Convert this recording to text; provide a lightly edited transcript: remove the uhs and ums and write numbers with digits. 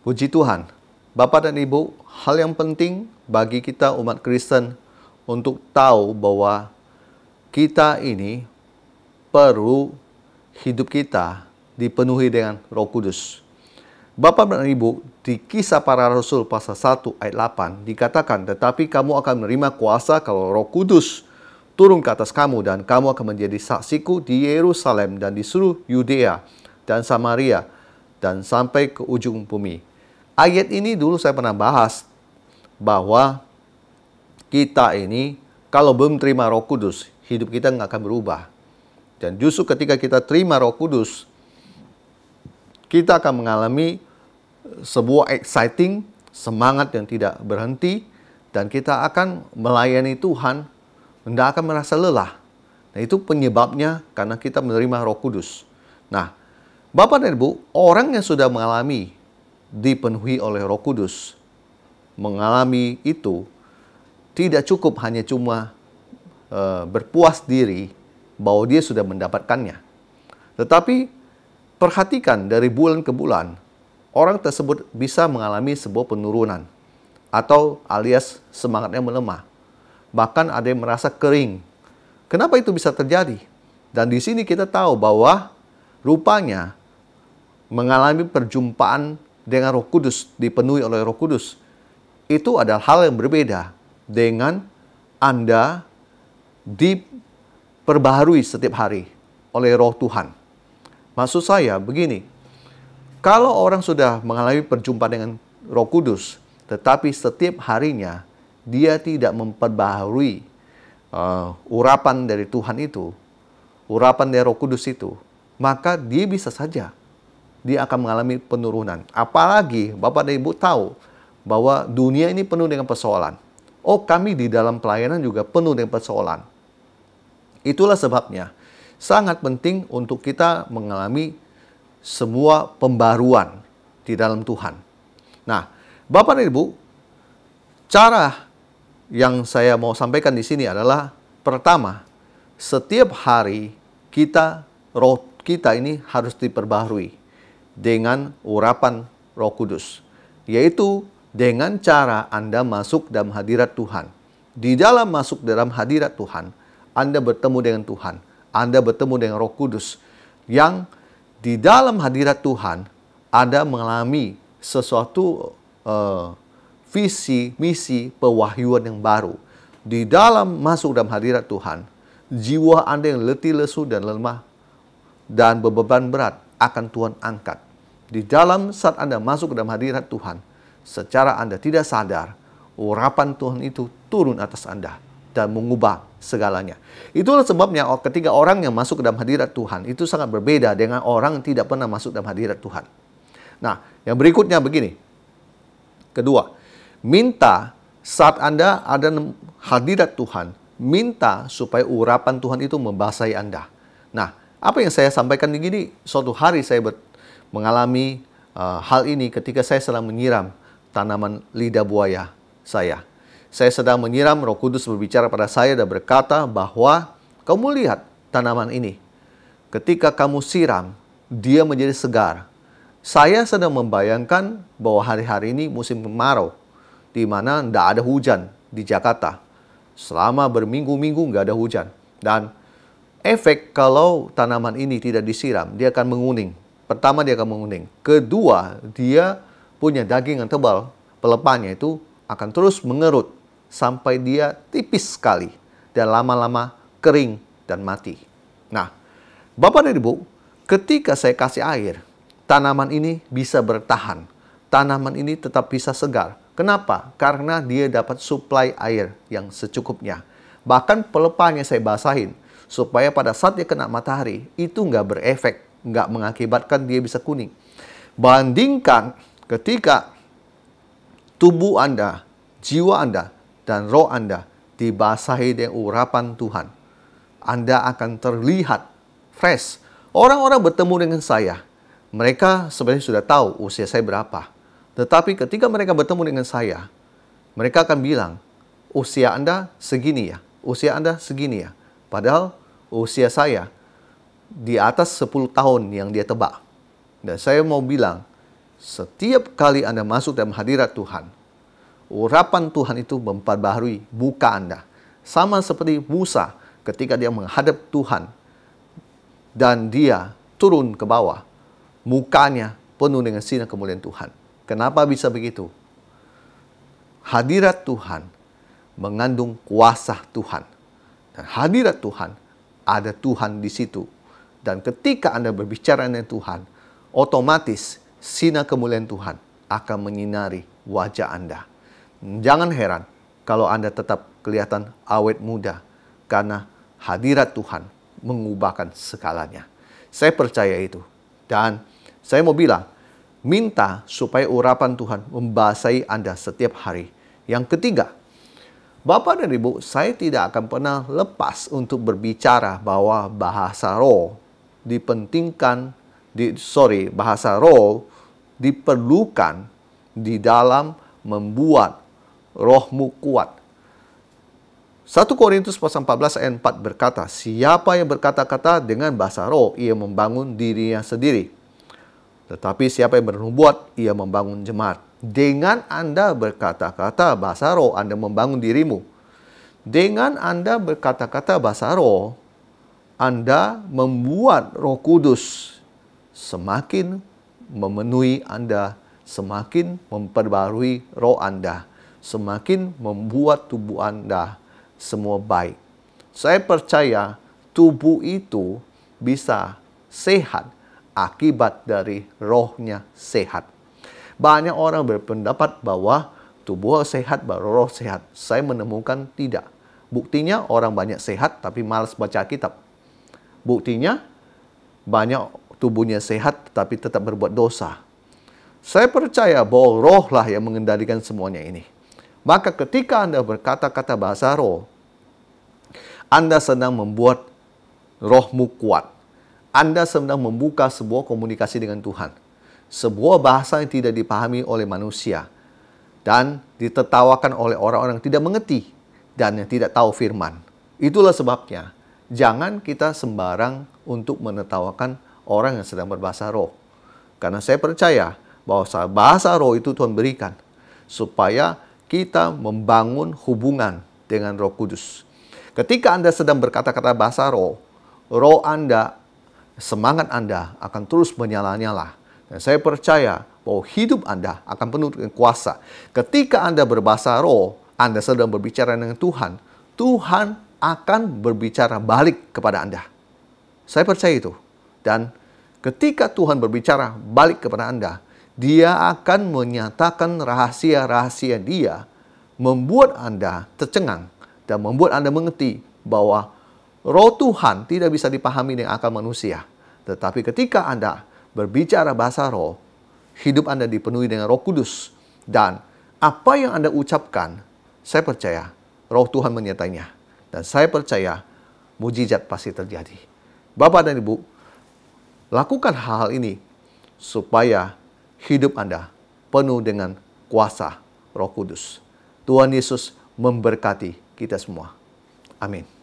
Puji Tuhan, Bapak dan Ibu, hal yang penting bagi kita umat Kristen untuk tahu bahwa kita ini perlu hidup kita dipenuhi dengan Roh Kudus. Bapak dan Ibu, di Kisah Para Rasul pasal 1 ayat 8 dikatakan, tetapi kamu akan menerima kuasa kalau Roh Kudus turun ke atas kamu dan kamu akan menjadi saksiku di Yerusalem dan di seluruh Yudea dan Samaria dan sampai ke ujung bumi. Ayat ini dulu saya pernah bahas bahwa kita ini kalau belum terima Roh Kudus, hidup kita nggak akan berubah. Dan justru ketika kita terima Roh Kudus, kita akan mengalami sebuah exciting, semangat yang tidak berhenti, dan kita akan melayani Tuhan, tidak akan merasa lelah. Nah, itu penyebabnya karena kita menerima Roh Kudus. Nah, Bapak dan Ibu, orang yang sudah mengalami dipenuhi oleh Roh Kudus, mengalami itu tidak cukup hanya cuma berpuas diri bahwa dia sudah mendapatkannya. Tetapi perhatikan dari bulan ke bulan, orang tersebut bisa mengalami sebuah penurunan atau alias semangatnya melemah. Bahkan ada yang merasa kering. Kenapa itu bisa terjadi? Dan di sini kita tahu bahwa rupanya mengalami perjumpaan dengan Roh Kudus, dipenuhi oleh Roh Kudus, itu adalah hal yang berbeda dengan Anda diperbaharui setiap hari oleh Roh Tuhan. Maksud saya begini, kalau orang sudah mengalami perjumpaan dengan Roh Kudus, tetapi setiap harinya dia tidak memperbaharui urapan dari Tuhan itu, urapan dari Roh Kudus itu, maka dia bisa saja dia akan mengalami penurunan. Apalagi Bapak dan Ibu tahu bahwa dunia ini penuh dengan persoalan. Oh, kami di dalam pelayanan juga penuh dengan persoalan. Itulah sebabnya sangat penting untuk kita mengalami semua pembaruan di dalam Tuhan. Nah, Bapak dan Ibu, cara yang saya mau sampaikan di sini adalah pertama, setiap hari roh kita ini harus diperbaharui dengan urapan Roh Kudus, yaitu dengan cara Anda masuk dalam hadirat Tuhan. Di dalam masuk dalam hadirat Tuhan, Anda bertemu dengan Tuhan, Anda bertemu dengan Roh Kudus, yang di dalam hadirat Tuhan Anda mengalami sesuatu visi, misi, pewahyuan yang baru. Di dalam masuk dalam hadirat Tuhan, jiwa Anda yang letih lesu dan lemah dan beban berat akan Tuhan angkat. Di dalam saat Anda masuk ke dalam hadirat Tuhan, secara Anda tidak sadar, urapan Tuhan itu turun atas Anda dan mengubah segalanya. Itulah sebabnya ketika orang yang masuk ke dalam hadirat Tuhan, itu sangat berbeda dengan orang yang tidak pernah masuk dalam hadirat Tuhan. Nah, yang berikutnya begini. Kedua, minta saat Anda ada hadirat Tuhan, minta supaya urapan Tuhan itu membasahi Anda. Nah, apa yang saya sampaikan di gini, suatu hari saya mengalami hal ini ketika saya sedang menyiram tanaman lidah buaya saya. Saya sedang menyiram, Roh Kudus berbicara pada saya dan berkata bahwa kamu lihat tanaman ini. Ketika kamu siram, dia menjadi segar. Saya sedang membayangkan bahwa hari-hari ini musim kemarau, di mana tidak ada hujan di Jakarta. Selama berminggu-minggu nggak ada hujan. Dan efek kalau tanaman ini tidak disiram, dia akan menguning. Pertama, dia akan menguning. Kedua, dia punya daging yang tebal. Pelepahnya itu akan terus mengerut sampai dia tipis sekali. Dan lama-lama kering dan mati. Nah, Bapak dan Ibu, ketika saya kasih air, tanaman ini bisa bertahan. Tanaman ini tetap bisa segar. Kenapa? Karena dia dapat suplai air yang secukupnya. Bahkan pelepahnya saya basahin, supaya pada saat dia kena matahari, itu nggak berefek, nggak mengakibatkan dia bisa kuning. Bandingkan ketika tubuh Anda, jiwa Anda, dan roh Anda dibasahi dengan urapan Tuhan. Anda akan terlihat fresh. Orang-orang bertemu dengan saya, mereka sebenarnya sudah tahu usia saya berapa. Tetapi ketika mereka bertemu dengan saya, mereka akan bilang, usia Anda segini ya, usia Anda segini ya. Padahal usia saya di atas 10 tahun yang dia tebak. Dan saya mau bilang, setiap kali Anda masuk dalam hadirat Tuhan, urapan Tuhan itu memperbaharui muka Anda. Sama seperti Musa ketika dia menghadap Tuhan dan dia turun ke bawah, mukanya penuh dengan sinar kemuliaan Tuhan. Kenapa bisa begitu? Hadirat Tuhan mengandung kuasa Tuhan. Dan hadirat Tuhan, ada Tuhan di situ. Dan ketika Anda berbicara dengan Tuhan, otomatis sinar kemuliaan Tuhan akan menyinari wajah Anda. Jangan heran kalau Anda tetap kelihatan awet muda, karena hadirat Tuhan mengubahkan segalanya. Saya percaya itu. Dan saya mau bilang, minta supaya urapan Tuhan membasahi Anda setiap hari. Yang ketiga, Bapak dan Ibu, saya tidak akan pernah lepas untuk berbicara bahwa bahasa roh bahasa roh diperlukan di dalam membuat rohmu kuat. 1 Korintus pasal 14 ayat 4 berkata, siapa yang berkata-kata dengan bahasa roh, ia membangun dirinya sendiri. Tetapi siapa yang bernubuat, ia membangun jemaat. Dengan Anda berkata-kata bahasa roh, Anda membangun dirimu. Dengan Anda berkata-kata bahasa roh, Anda membuat Roh Kudus semakin memenuhi Anda, semakin memperbarui roh Anda, semakin membuat tubuh Anda semua baik. Saya percaya tubuh itu bisa sehat akibat dari rohnya sehat. Banyak orang berpendapat bahwa tubuh sehat baru roh sehat. Saya menemukan tidak. Buktinya orang banyak sehat tapi malas baca kitab. Buktinya banyak tubuhnya sehat tapi tetap berbuat dosa. Saya percaya bahwa roh lah yang mengendalikan semuanya ini. Maka ketika Anda berkata-kata bahasa roh, Anda sedang membuat rohmu kuat. Anda sedang membuka sebuah komunikasi dengan Tuhan. Sebuah bahasa yang tidak dipahami oleh manusia. Dan ditertawakan oleh orang-orang yang tidak mengerti dan yang tidak tahu firman. Itulah sebabnya, jangan kita sembarang untuk menertawakan orang yang sedang berbahasa roh. Karena saya percaya bahwa bahasa roh itu Tuhan berikan supaya kita membangun hubungan dengan Roh Kudus. Ketika Anda sedang berkata-kata bahasa roh, roh Anda, semangat Anda akan terus menyala-nyala. Dan saya percaya bahwa hidup Anda akan penuh dengan kuasa. Ketika Anda berbahasa roh, Anda sedang berbicara dengan Tuhan. Tuhan akan berbicara balik kepada Anda. Saya percaya itu. Dan ketika Tuhan berbicara balik kepada Anda, Dia akan menyatakan rahasia-rahasia Dia, membuat Anda tercengang dan membuat Anda mengerti bahwa roh Tuhan tidak bisa dipahami dengan akal manusia. Tetapi ketika Anda berbicara bahasa roh, hidup Anda dipenuhi dengan Roh Kudus. Dan apa yang Anda ucapkan, saya percaya roh Tuhan menyertainya. Dan saya percaya mujizat pasti terjadi. Bapak dan Ibu, lakukan hal ini supaya hidup Anda penuh dengan kuasa Roh Kudus. Tuhan Yesus memberkati kita semua. Amin.